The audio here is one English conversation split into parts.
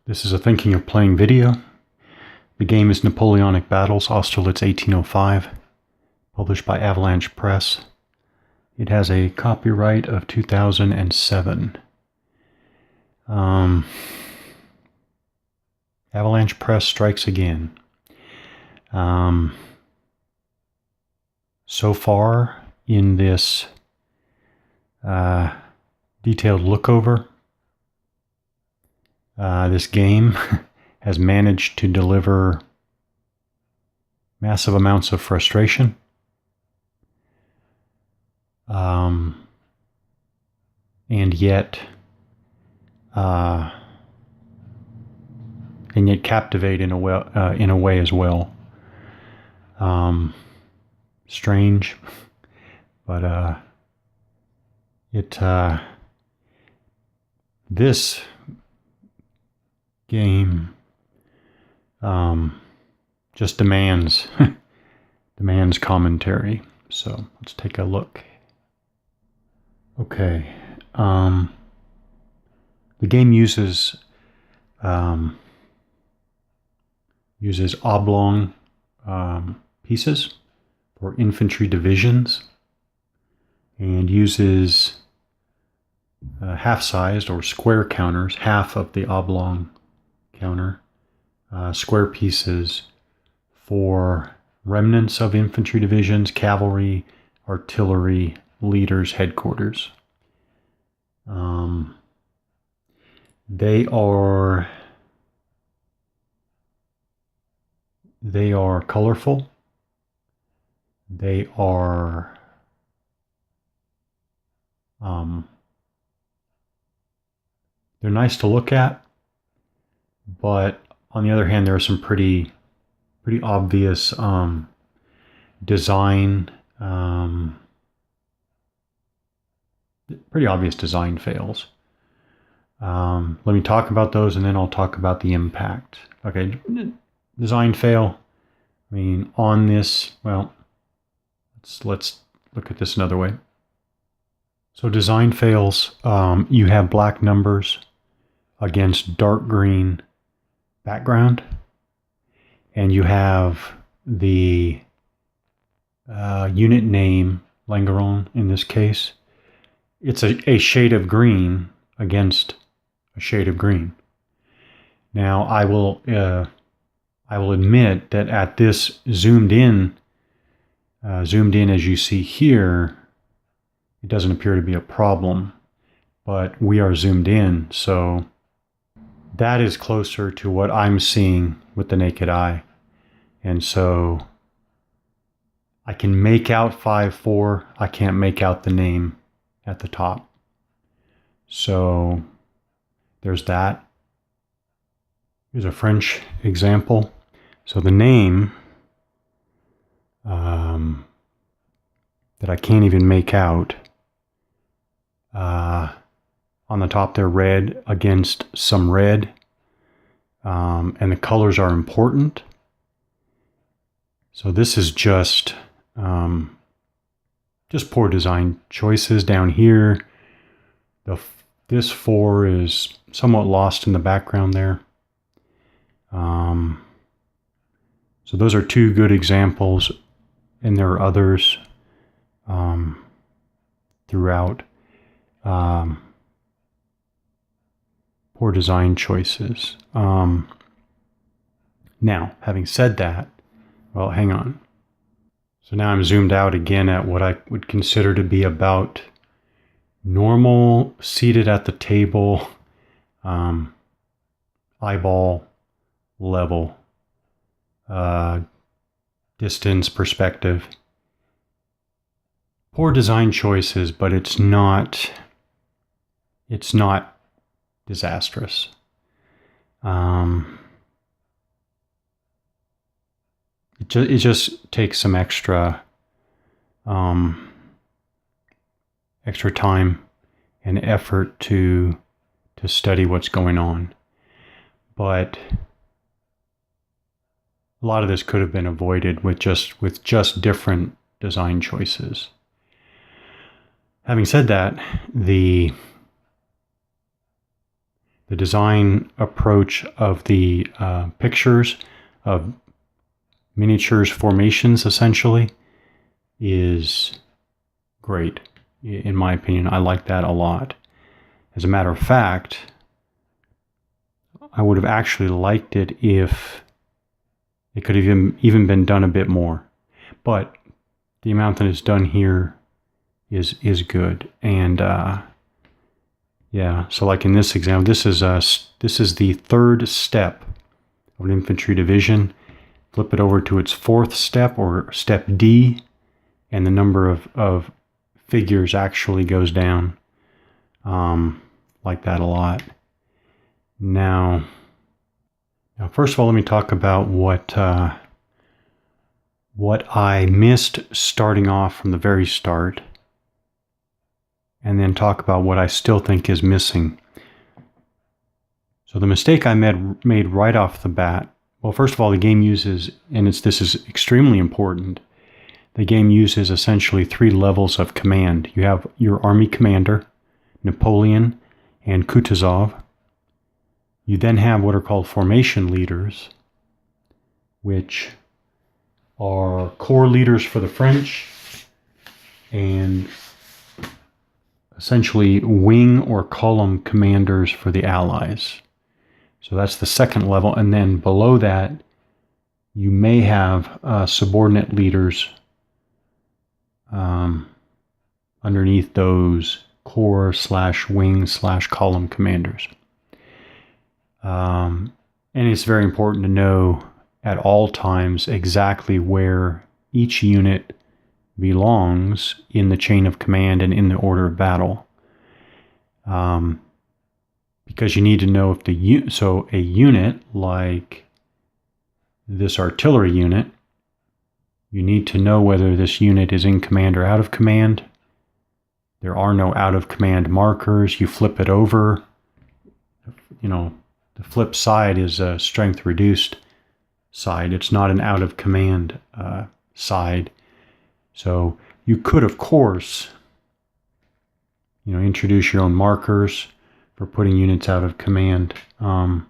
This is a thinking of playing video. The game is Napoleonic Battles, Austerlitz 1805, published by Avalanche Press. It has a copyright of 2007. Avalanche Press strikes again. So far in this detailed lookover, this game has managed to deliver massive amounts of frustration, and yet captivate in a way as well. Strange, but this game just demands commentary. So let's take a look. Okay, the game uses oblong pieces for infantry divisions, and uses half-sized or square counters, half of the oblong counter, square pieces for remnants of infantry divisions, cavalry, artillery, leaders, headquarters. They are colorful. They are they're nice to look at, but on the other hand, there are some pretty obvious design fails. Let me talk about those, and then I'll talk about the impact. Okay, design fail. I mean, on this, well, let's look at this another way. So design fails. You have black numbers against dark green background, and you have the unit name, Langeron in this case. It's a shade of green against a shade of green. Now I will admit that at this zoomed in as you see here, it doesn't appear to be a problem, but we are zoomed in, so that is closer to what I'm seeing with the naked eye. And so I can make out 5-4. I can't make out the name at the top. So there's that. Here's a French example. So the name that I can't even make out, on the top they're red against some red, and the colors are important. So this is just poor design choices down here. This 4 is somewhat lost in the background there. So those are two good examples, and there are others throughout. Poor design choices. Now, having said that, well, hang on. So now I'm zoomed out again at what I would consider to be about normal, seated at the table, eyeball level, distance, perspective. Poor design choices, but it's not disastrous. It just takes some extra time and effort to study what's going on. But a lot of this could have been avoided with just different design choices. Having said that, the the design approach of the pictures of miniatures formations essentially is great. In my opinion, I like that a lot. As a matter of fact, I would have actually liked it if it could have even been done a bit more. But the amount that is done here is good. And yeah, so like in this example, this is the third step of an infantry division. Flip it over to its fourth step, or step D, and the number of figures actually goes down. Like that a lot. Now, first of all, let me talk about what I missed starting off from the very start, and then talk about what I still think is missing. So the mistake I made right off the bat, well, first of all, the game uses, and this is extremely important, the game uses essentially 3 levels of command. You have your army commander, Napoleon, and Kutuzov. You then have what are called formation leaders, which are corps leaders for the French, and essentially wing or column commanders for the Allies. So that's the second level. And then below that, you may have subordinate leaders underneath those corps/wing/column commanders. And it's very important to know at all times exactly where each unit belongs in the chain of command and in the order of battle. Because you need to know if so a unit like this artillery unit, you need to know whether this unit is in command or out of command. There are no out of command markers. You flip it over. The flip side is a strength reduced side. It's not an out of command side. So you could, of course, introduce your own markers for putting units out of command. But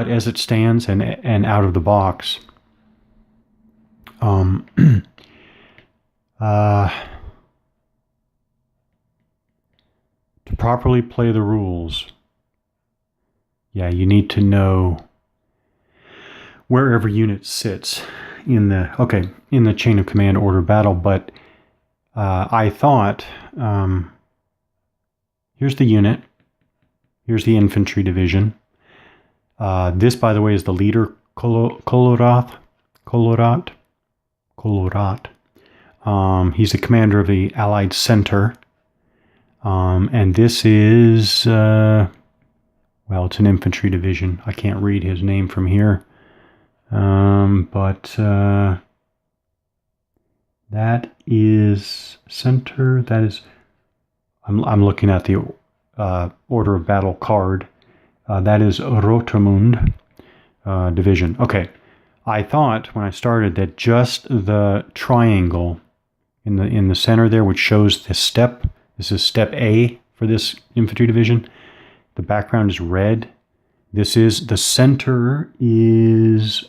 as it stands and out of the box, to properly play the rules, you need to know where every unit sits in the chain of command order of battle. But I thought, here's the unit, here's the infantry division. This, by the way, is the leader, Kolorat. He's the commander of the Allied center. And this is, it's an infantry division. I can't read his name from here. But that is center. That is, I'm looking at the order of battle card. That is Rotermund division. Okay, I thought when I started that just the triangle in the center there, which shows the step. This is step A for this infantry division. The background is red. This is the center is,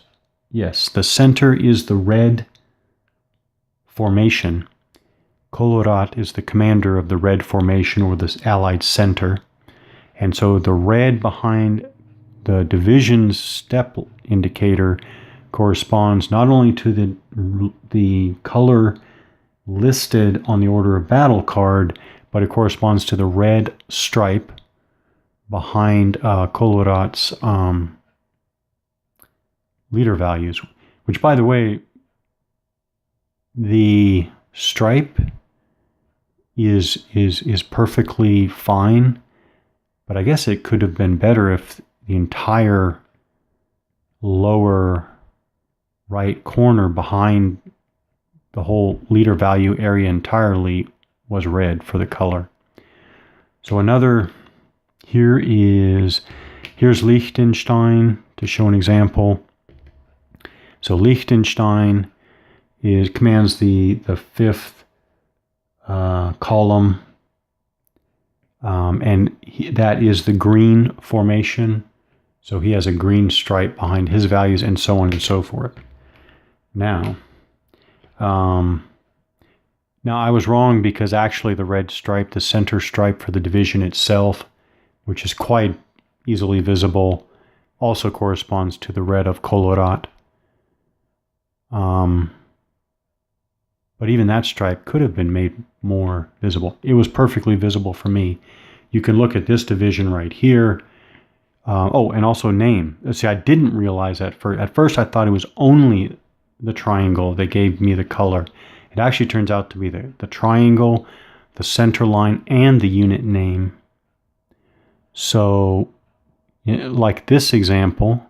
yes, the center is the red formation. Kolorat is the commander of the red formation, or the Allied center. And so the red behind the division's step indicator corresponds not only to the color listed on the order of battle card, but it corresponds to the red stripe behind Kolorat's leader values, which, by the way, the stripe is perfectly fine, but I guess it could have been better if the entire lower right corner behind the whole leader value area entirely was red for the color. So here's Liechtenstein to show an example. So Liechtenstein commands the fifth column that is the green formation. So he has a green stripe behind his values, and so on and so forth. Now I was wrong, because actually the red stripe, the center stripe for the division itself, which is quite easily visible, also corresponds to the red of Colorat. But even that stripe could have been made more visible. It was perfectly visible for me. You can look at this division right here. And also name. See, I didn't realize that. At first I thought it was only the triangle that gave me the color. It actually turns out to be the triangle, the center line, and the unit name. So, like this example,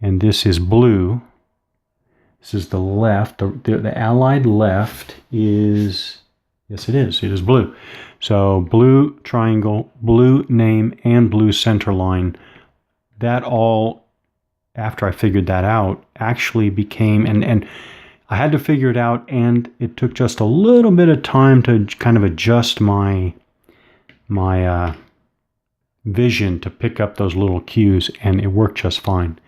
and this is blue. This is the left. The allied left is, yes it is blue. So blue triangle, blue name, and blue center line. That all, after I figured that out, actually became, and I had to figure it out, and it took just a little bit of time to kind of adjust my vision to pick up those little cues, and it worked just fine.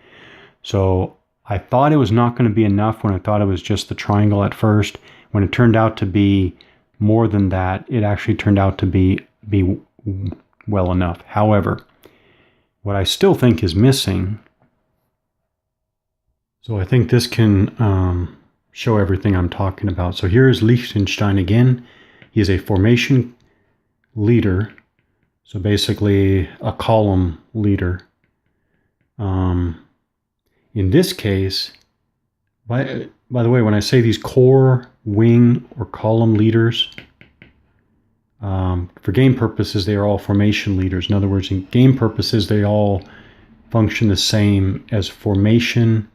So I thought it was not going to be enough when I thought it was just the triangle at first. When it turned out to be more than that, it actually turned out to be well enough. However, what I still think is missing, so I think this can show everything I'm talking about. So here is Liechtenstein again. He is a formation leader, so basically a column leader. In this case, by the way, when I say these corps, wing, or column leaders, for game purposes, they are all formation leaders. In other words, in game purposes, they all function the same as formation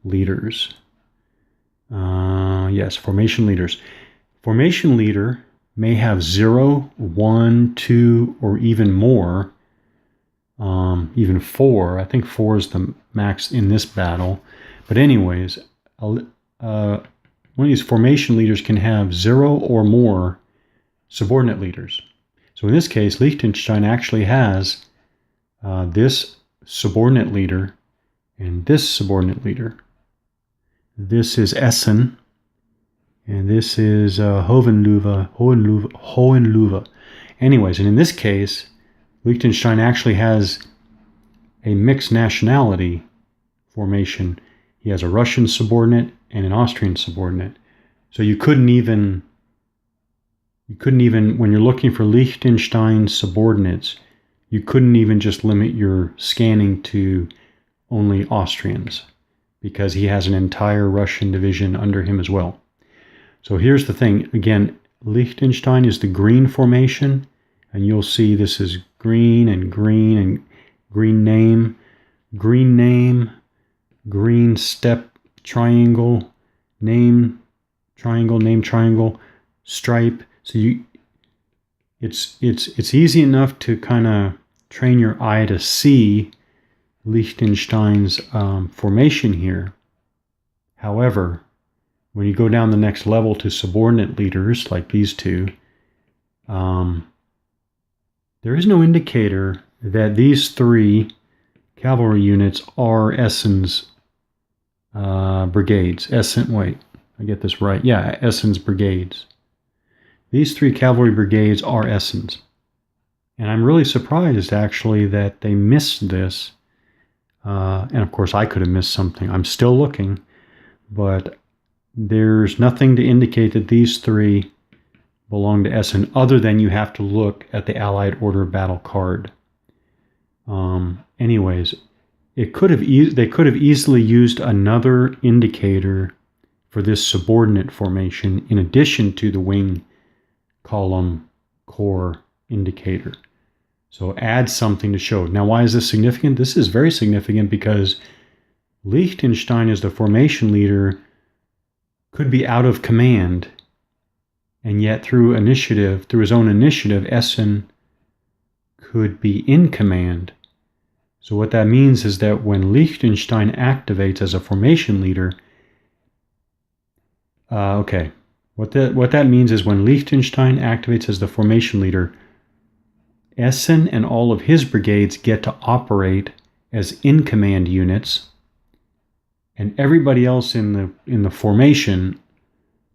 leaders. Yes, formation leaders. Formation leader may have 0, 1, 2, or even more. Even 4. I think 4 is the max in this battle. But anyways, one of these formation leaders can have 0 or more subordinate leaders. So in this case, Liechtenstein actually has this subordinate leader and this subordinate leader. This is Essen, and this is Hohenlohe. Anyways, and in this case, Liechtenstein actually has a mixed nationality formation. He has a Russian subordinate and an Austrian subordinate. So you couldn't even, when you're looking for Liechtenstein subordinates, you couldn't even just limit your scanning to only Austrians, because he has an entire Russian division under him as well. So here's the thing. Again, Liechtenstein is the green formation, and you'll see this is green and green and green name, green step, triangle, name, triangle, stripe. So it's easy enough to kind of train your eye to see Liechtenstein's formation here. However, when you go down the next level to subordinate leaders like these two, there is no indicator that these 3 cavalry units are Essen's brigades. Wait, I get this right. Yeah, Essen's brigades. These 3 cavalry brigades are Essen's. And I'm really surprised, actually, that they missed this. And of course, I could have missed something. I'm still looking, but there's nothing to indicate that these 3 belong to Essen, other than you have to look at the Allied Order of Battle card. Anyways, they could have easily used another indicator for this subordinate formation in addition to the wing, column, corps indicator. So add something to show. Now, why is this significant? This is very significant because Liechtenstein, as the formation leader, could be out of command, and yet through his own initiative, Essen could be in command. So what that means is that when Liechtenstein activates as a formation leader, what that means is when Liechtenstein activates as the formation leader, Essen and all of his brigades get to operate as in-command units, and everybody else in the formation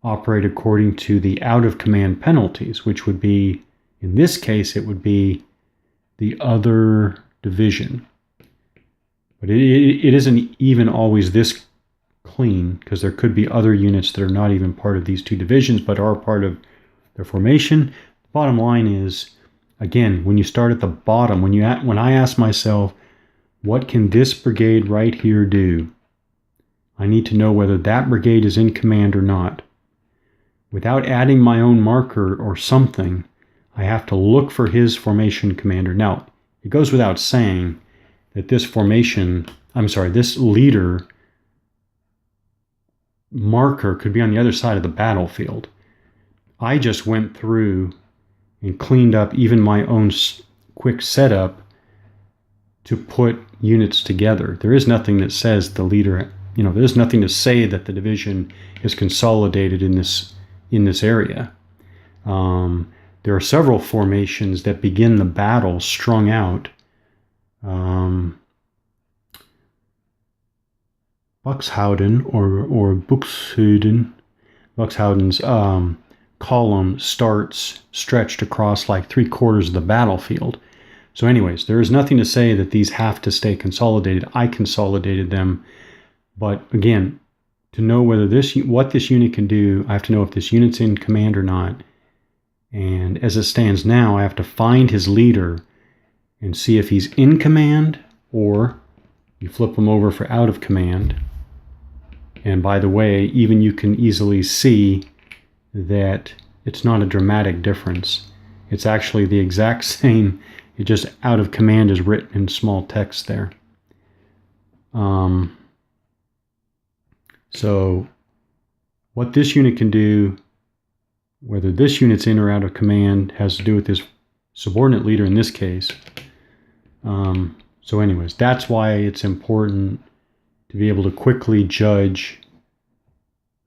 operate according to the out-of-command penalties, which would be, in this case, it would be the other division. But it isn't even always this clean, because there could be other units that are not even part of these two divisions, but are part of their formation. The bottom line is, again, when you start at the bottom, when I ask myself, what can this brigade right here do? I need to know whether that brigade is in command or not. Without adding my own marker or something, I have to look for his formation commander. Now, it goes without saying that this leader marker could be on the other side of the battlefield. I just went through and cleaned up even my own quick setup to put units together. There is nothing that says the leader, there's nothing to say that the division is consolidated in this area. There are several formations that begin the battle strung out. Buxhouden's column starts stretched across like 3/4 of the battlefield. So anyways, there is nothing to say that these have to stay consolidated. I consolidated them. But again, to know what this unit can do, I have to know if this unit's in command or not. And as it stands now, I have to find his leader and see if he's in command, or you flip him over for out of command. And by the way, even you can easily see that it's not a dramatic difference. It's actually the exact same. It just out of command is written in small text there. So what this unit can do, whether this unit's in or out of command, has to do with this subordinate leader in this case. So anyways, that's why it's important to be able to quickly judge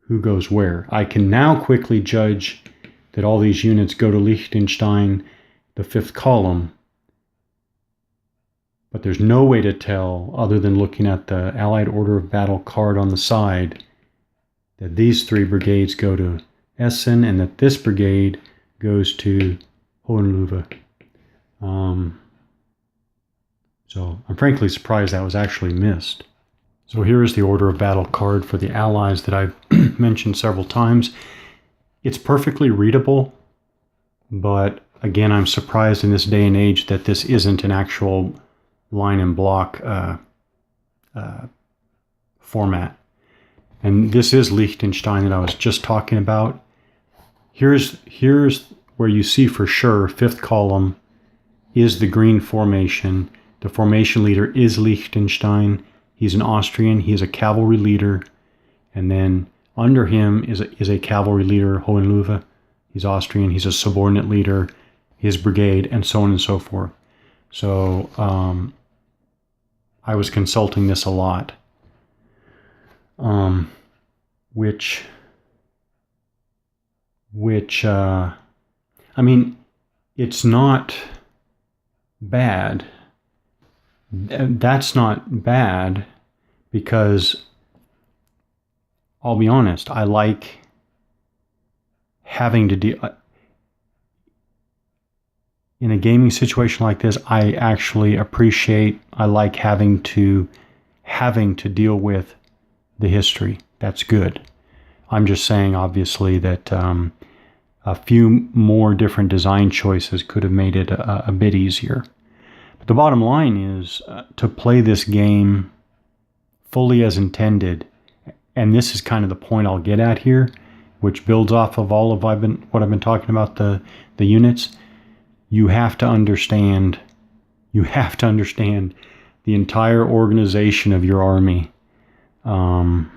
who goes where. I can now quickly judge that all these units go to Liechtenstein, the 5th column, but there's no way to tell, other than looking at the Allied Order of Battle card on the side, that these 3 brigades go to Essen and that this brigade goes to Hohenlohe. So I'm frankly surprised that was actually missed. So here is the Order of Battle card for the Allies that I've mentioned several times. It's perfectly readable, but again, I'm surprised in this day and age that this isn't an actual line and block format. And this is Liechtenstein that I was just talking about. Here's where you see for sure 5th column is the green formation. The formation leader is Liechtenstein. He's an Austrian. He is a cavalry leader. And then under him is a cavalry leader, Hohenlohe. He's Austrian. He's a subordinate leader, his brigade, and so on and so forth. So I was consulting this a lot, which I mean, it's not bad. That's not bad, because I'll be honest, I like having to deal in a gaming situation like this. I actually I like having to deal with the history. That's good. I'm just saying, obviously, that a few more different design choices could have made it a bit easier. But the bottom line is to play this game fully as intended, and this is kind of the point I'll get at here, which builds off of all of what I've been talking about, the units. You have to understand the entire organization of your army. And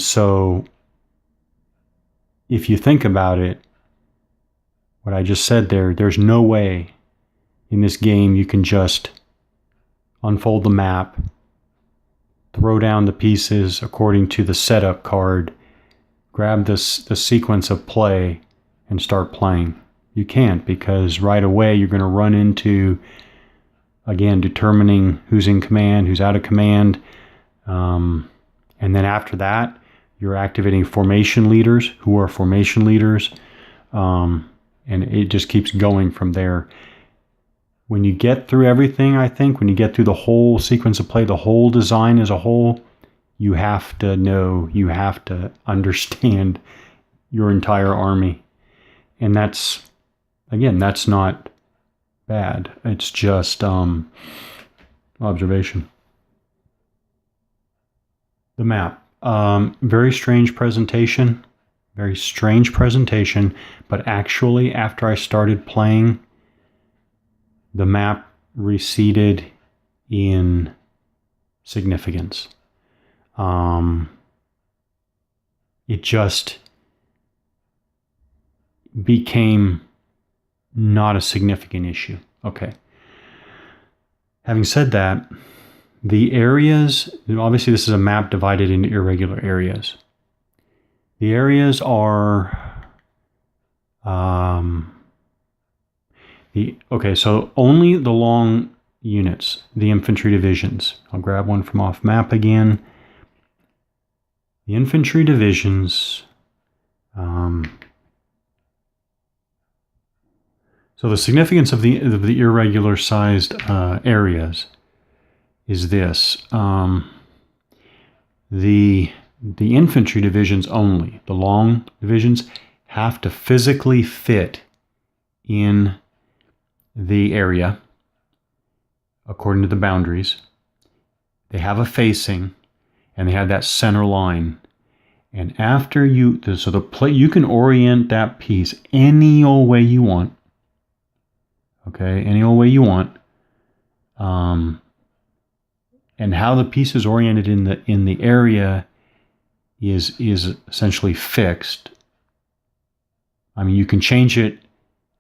so if you think about it, what I just said there's no way in this game you can just unfold the map, throw down the pieces according to the setup card, grab the sequence of play, and start playing. You can't, because right away you're going to run into, again, determining who's in command, who's out of command. And then after that, you're activating formation leaders who are formation leaders. And it just keeps going from there. When you get through everything, I think, when you get through the whole sequence of play, the whole design as a whole, you have to know, you have to understand your entire army. And that's, again, that's not bad. It's just observation. The map. Very strange presentation. Very strange presentation. But actually, after I started playing, the map receded in significance. It just became not a significant issue. Okay. Having said that, the areas, obviously this is a map divided into irregular areas. The areas are, so only the long units, the infantry divisions. I'll grab one from off map again. The infantry divisions, so the significance of the irregular sized areas is this. The infantry divisions only, the long divisions, have to physically fit in the area according to the boundaries. They have a facing, and they have that center line. And after you can orient that piece any old way you want. Okay, any old way you want. And how the piece is oriented in the area is essentially fixed. I mean, you can change it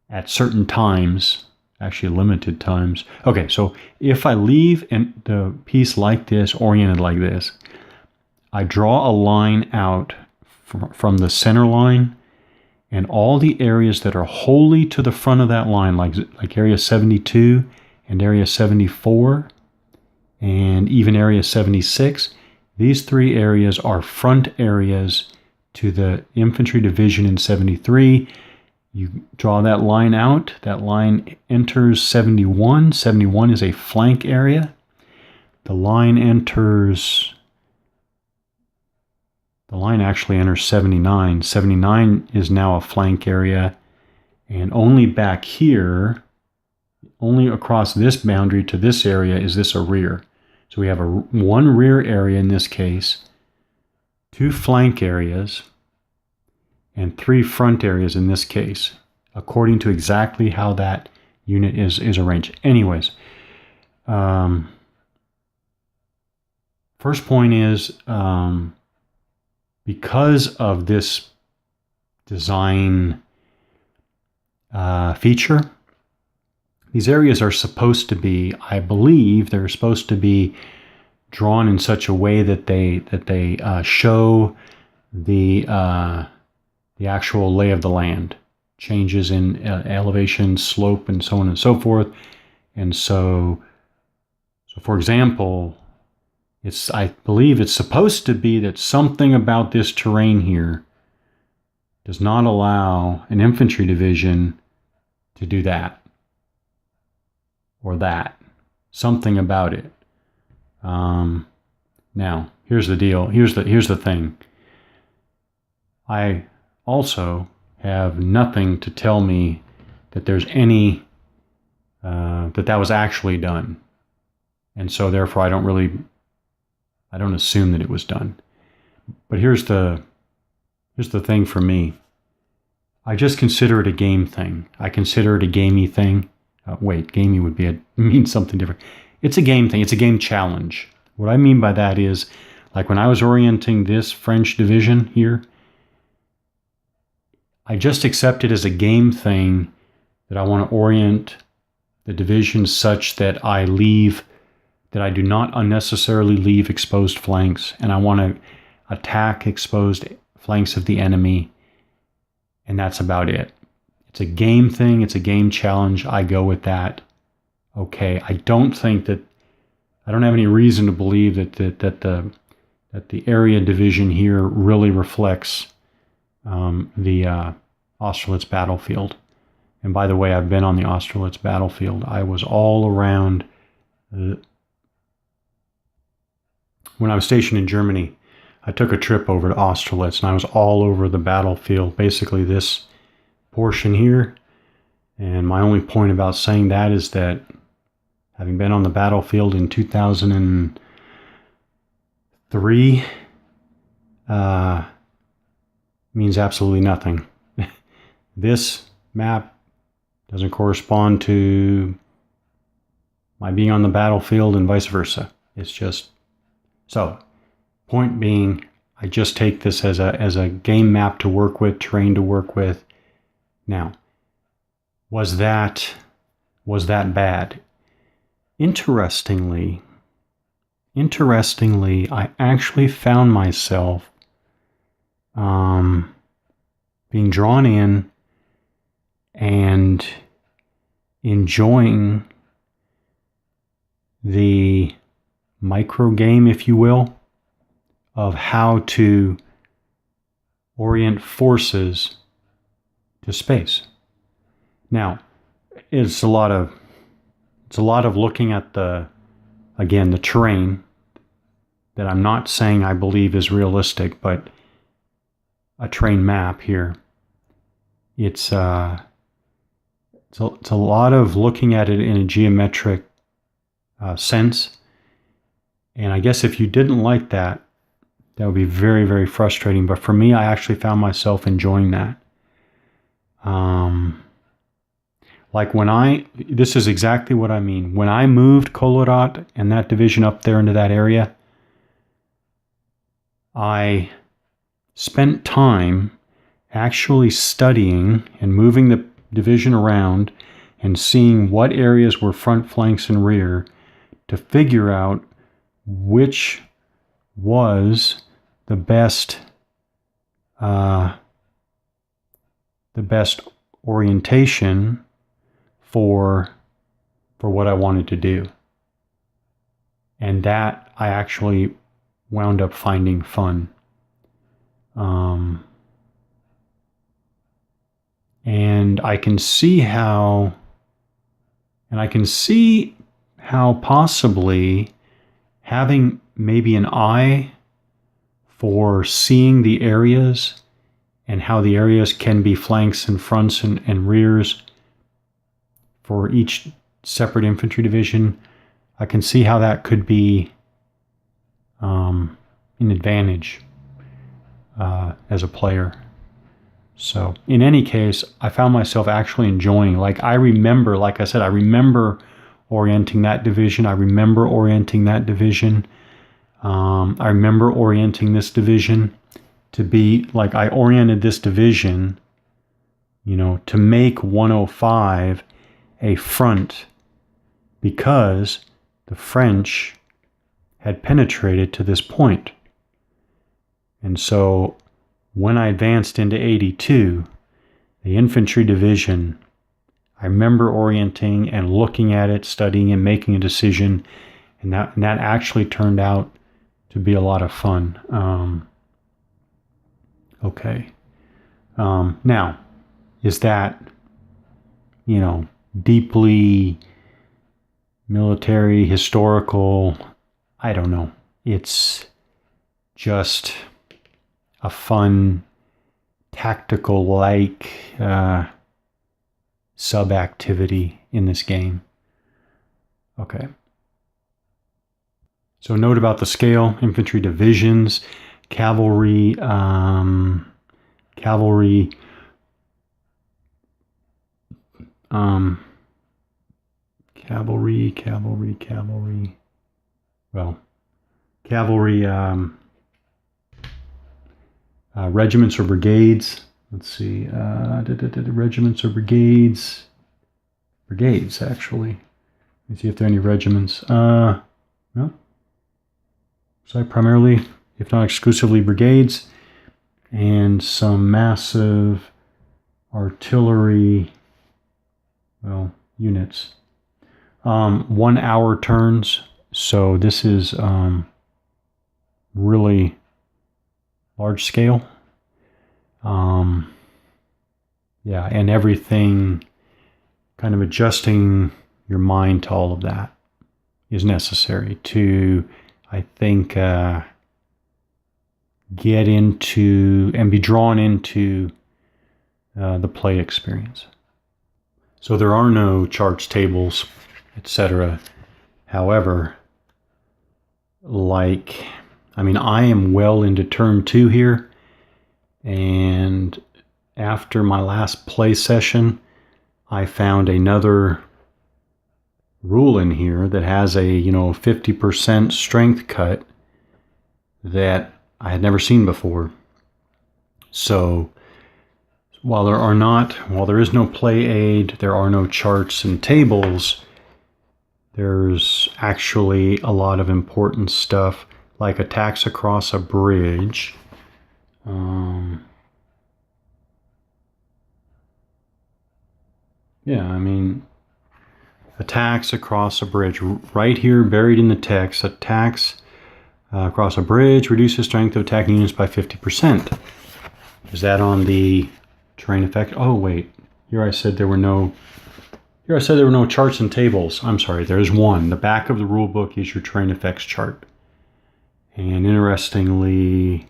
at certain times, actually limited times. Okay, so if I leave the piece like this, oriented like this, I draw a line out from the center line, and all the areas that are wholly to the front of that line, like area 72 and area 74, and even area 76, these three areas are front areas to the infantry division in 73. You draw that line out. That line enters 71. 71 is a flank area. The line actually enters 79. 79 is now a flank area. And only back here, only across this boundary to this area is this a rear. So we have one rear area in this case, two flank areas, and three front areas in this case, according to exactly how that unit is arranged. Anyways, first point is, because of this design feature, these areas are supposed to be, I believe, they're supposed to be drawn in such a way that they show the actual lay of the land, changes in elevation, slope, and so on and so forth. And so for example, I believe it's supposed to be that something about this terrain here does not allow an infantry division to do that or that. Something about it. Now, here's the deal. Here's the thing. I also have nothing to tell me that there's any that was actually done, and so therefore I don't assume that it was done. But here's the thing for me. I just consider it a game thing. I consider it a gamey thing. Gamey would mean something different. It's a game thing. It's a game challenge. What I mean by that is, like when I was orienting this French division here, I just accept it as a game thing that I want to orient the division such that I do not unnecessarily leave exposed flanks, and I want to attack exposed flanks of the enemy, and that's about it. It's a game thing. It's a game challenge. I go with that. Okay. I don't have any reason to believe that the area division here really reflects the Austerlitz battlefield. And by the way, I've been on the Austerlitz battlefield. I was all around. When I was stationed in Germany, I took a trip over to Austerlitz, and I was all over the battlefield, basically this portion here. And my only point about saying that is that having been on the battlefield in 2003 means absolutely nothing. This map doesn't correspond to my being on the battlefield and vice versa. It's just so. Point being, I just take this as a game map to work with, terrain to work with. Now, was that bad? Interestingly, I actually found myself being drawn in and enjoying the micro game, if you will, of how to orient forces to space. Now, it's a lot of looking at the terrain that I'm not saying I believe is realistic, but a terrain map here. It's a lot of looking at it in a geometric sense. And I guess if you didn't like that, that would be very, very frustrating. But for me, I actually found myself enjoying that. Like this is exactly what I mean. When I moved Colorado and that division up there into that area, I spent time actually studying and moving the division around and seeing what areas were front, flanks, and rear to figure out which was the best orientation for what I wanted to do. And that I actually wound up finding fun. And I can see how possibly having maybe an eye for seeing the areas and how the areas can be flanks and fronts and rears for each separate infantry division, I can see how that could be an advantage as a player. So in any case, I found myself actually enjoying, like I remember orienting that division. I remember orienting that division. I remember orienting this division to be like, I oriented this division, to make 105 a front because the French had penetrated to this point. And so when I advanced into 82, the infantry division, I remember orienting and looking at it, studying and making a decision, and that actually turned out to be a lot of fun. Okay. Now, is that, deeply military, historical? I don't know. It's just a fun, tactical-like sub-activity in this game. Okay. So note about the scale: infantry divisions, cavalry, cavalry regiments or brigades. Let's see, regiments or brigades. Brigades, actually. Let me see if there are any regiments. No. So primarily, if not exclusively, brigades, and some massive artillery, well, units. 1 hour turns, so this is really large scale. Yeah, and everything, kind of adjusting your mind to all of that is necessary to, I think, get into and be drawn into the play experience. So there are no charts, tables, etc. However, I am well into turn 2 here, and after my last play session, I found another rule in here that has a 50% strength cut that I had never seen before. So while there is no play aid, there are no charts and tables, there's actually a lot of important stuff like attacks across a bridge. Attacks across a bridge. Right here, buried in the text, attacks across a bridge reduces strength of attacking units by 50%. Is that on the terrain effect? Oh, wait. Here I said there were no charts and tables. I'm sorry, there's one. The back of the rule book is your terrain effects chart. And interestingly,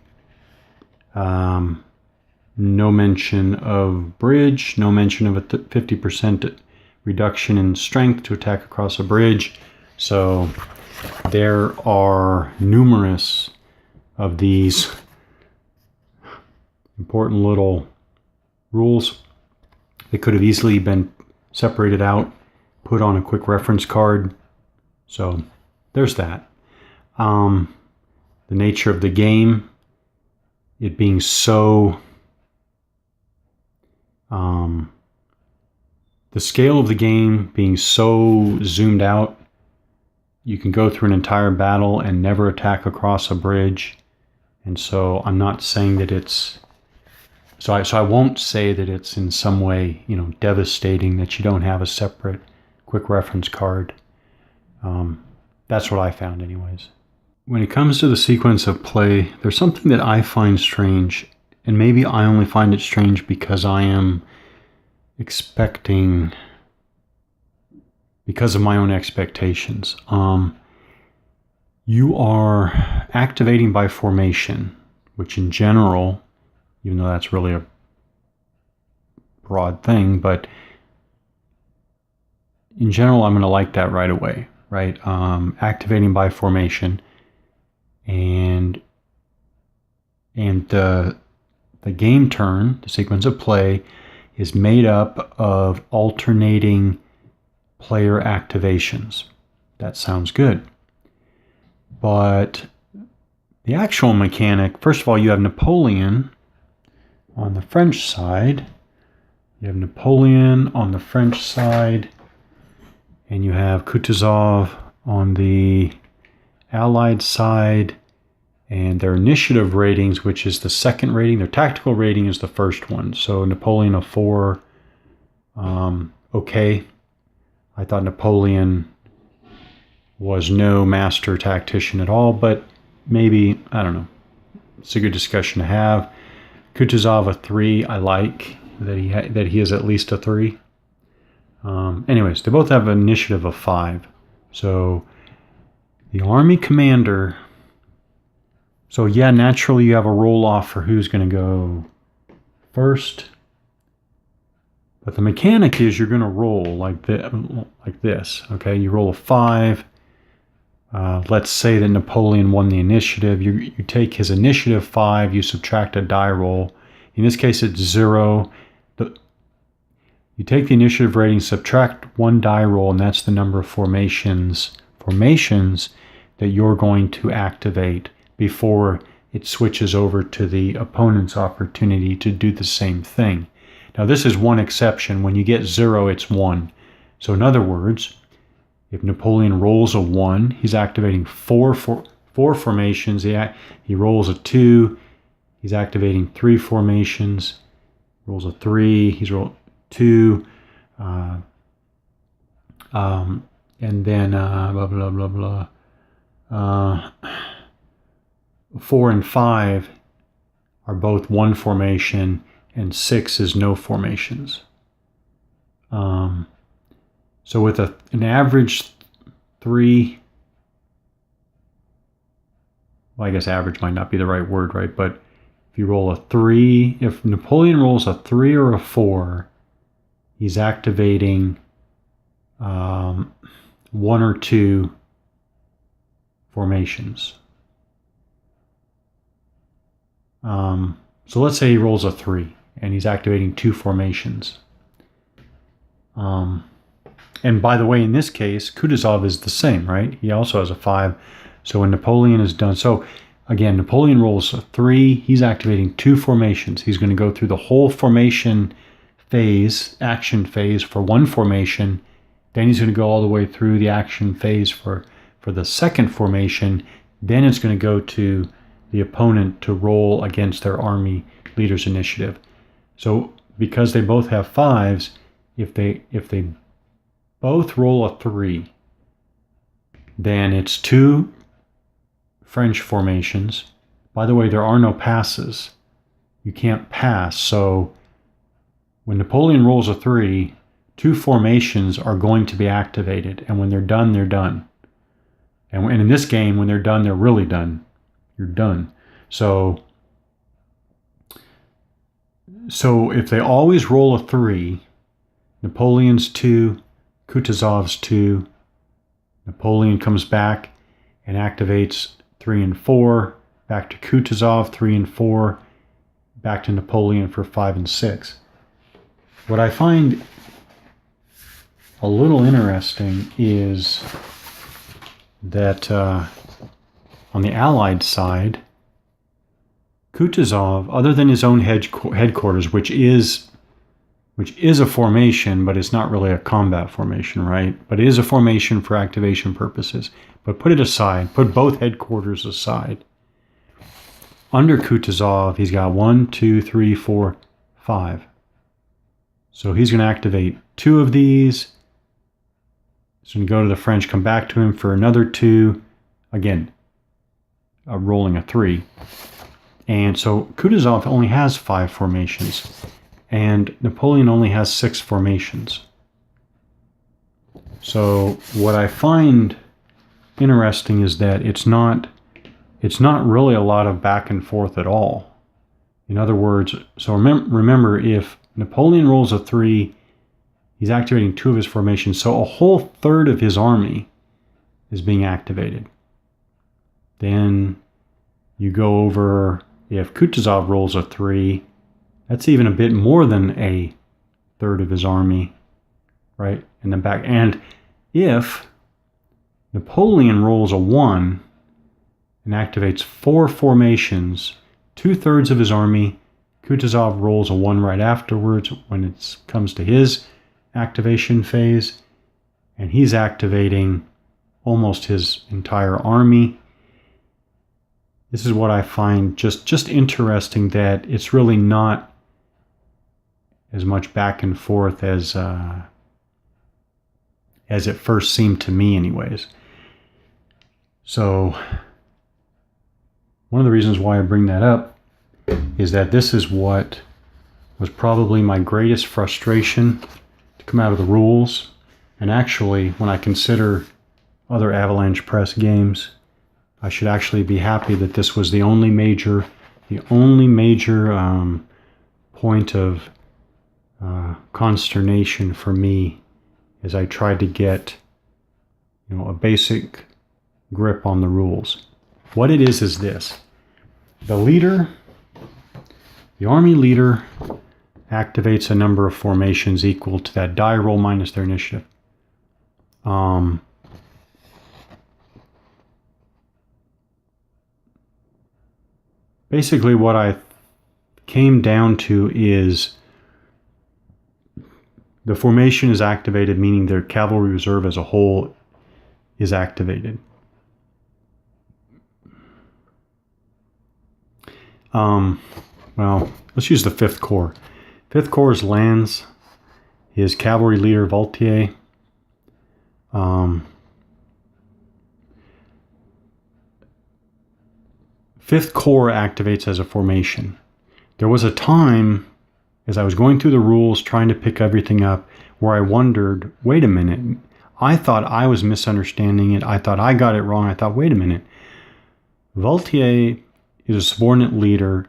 no mention of bridge, no mention of a 50% reduction in strength to attack across a bridge. So there are numerous of these important little rules that could have easily been separated out, put on a quick reference card. So there's that. The nature of the game, it being so the scale of the game being so zoomed out, you can go through an entire battle and never attack across a bridge. And so I'm not saying that it's so I won't say that it's in some way devastating that you don't have a separate quick reference card. That's what I found anyways. When it comes to the sequence of play, there's something that I find strange, and maybe I only find it strange because I am expecting, because of my own expectations. You are activating by formation, which in general, even though that's really a broad thing, but in general, I'm going to like that right away, right? Activating by formation, and the game turn, the sequence of play, is made up of alternating player activations. That sounds good. But the actual mechanic, first of all, you have Napoleon on the French side. You have Napoleon on the French side, and you have Kutuzov on the Allied side, and their initiative ratings, which is the second rating, their tactical rating is the first one. So Napoleon a 4, okay. I thought Napoleon was no master tactician at all, but maybe, I don't know. It's a good discussion to have. Kutuzov a 3, I like that he is at least a 3. Anyways, they both have an initiative of 5. So the army commander, so yeah, naturally you have a roll-off for who's going to go first. But the mechanic is you're going to roll like this, okay? You roll a 5. Let's say that Napoleon won the initiative. You take his initiative 5, you subtract a die roll. In this case, it's 0. You take the initiative rating, subtract 1 die roll, and that's the number of formations that you're going to activate before it switches over to the opponent's opportunity to do the same thing. Now, this is one exception. When you get 0, it's 1. So in other words, if Napoleon rolls a 1, he's activating 4 formations. He rolls a 2, he's activating 3 formations. rolls a 3, he's rolled 2, and then blah, blah, blah, blah. 4 and 5 are both one formation, and 6 is no formations. So with an average 3, well, I guess average might not be the right word, right? But if you roll a 3, if Napoleon rolls a 3 or a 4, he's activating 1 or 2 formations. So let's say he rolls a 3 and he's activating 2 formations. And by the way, in this case, Kutuzov is the same, right? He also has a 5. So when Napoleon is done, so again, Napoleon rolls a 3, he's activating 2 formations. He's going to go through the whole formation phase, action phase for 1 formation. Then he's going to go all the way through the action phase for the second formation. Then it's going to go to the opponent to roll against their army leader's initiative. So because they both have 5s, if they both roll a 3, then it's 2 French formations. By the way, there are no passes. You can't pass. So when Napoleon rolls a 3, 2 formations are going to be activated. And when they're done, they're done. And in this game, when they're done, they're really done. You're done. So if they always roll a 3, Napoleon's 2, Kutuzov's 2, Napoleon comes back and activates 3 and 4, back to Kutuzov, 3 and 4, back to Napoleon for 5 and 6. What I find a little interesting is that on the Allied side, Kutuzov, other than his own headquarters, which is a formation, but it's not really a combat formation, right? But it is a formation for activation purposes. But put it aside, put both headquarters aside. Under Kutuzov, he's got 1, 2, 3, 4, 5. So he's going to activate 2 of these. He's going to go to the French, come back to him for another 2. Again, rolling a 3. And so Kutuzov only has 5 formations. And Napoleon only has 6 formations. So what I find interesting is that it's not really a lot of back and forth at all. In other words, so remember, if Napoleon rolls a 3, he's activating 2 of his formations, so a whole third of his army is being activated. Then you go over, if Kutuzov rolls a 3, that's even a bit more than a third of his army, right? In the back. And if Napoleon rolls a 1 and activates 4 formations, 2/3 of his army, Kutuzov rolls a 1 right afterwards when it comes to his activation phase, and he's activating almost his entire army. This is what I find just interesting, that it's really not as much back and forth as it first seemed to me anyways. So one of the reasons why I bring that up is that this is what was probably my greatest frustration to come out of the rules. And actually, when I consider other Avalanche Press games, I should actually be happy that this was the only major point of consternation for me as I tried to get, a basic grip on the rules. What it is this: the army leader activates a number of formations equal to that die roll minus their initiative. Basically what I came down to is the formation is activated, meaning their cavalry reserve as a whole is activated. Well, let's use the 5th Corps. 5th Corps lands his cavalry leader, Voltier. 5th Corps activates as a formation. There was a time, as I was going through the rules, trying to pick everything up, where I wondered, wait a minute, I thought I was misunderstanding it. I thought I got it wrong. I thought, wait a minute. Voltier is a subordinate leader,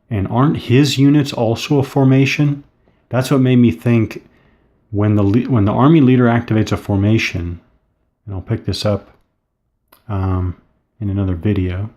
and aren't his units also a formation? That's what made me think when the army leader activates a formation, and I'll pick this up in another video.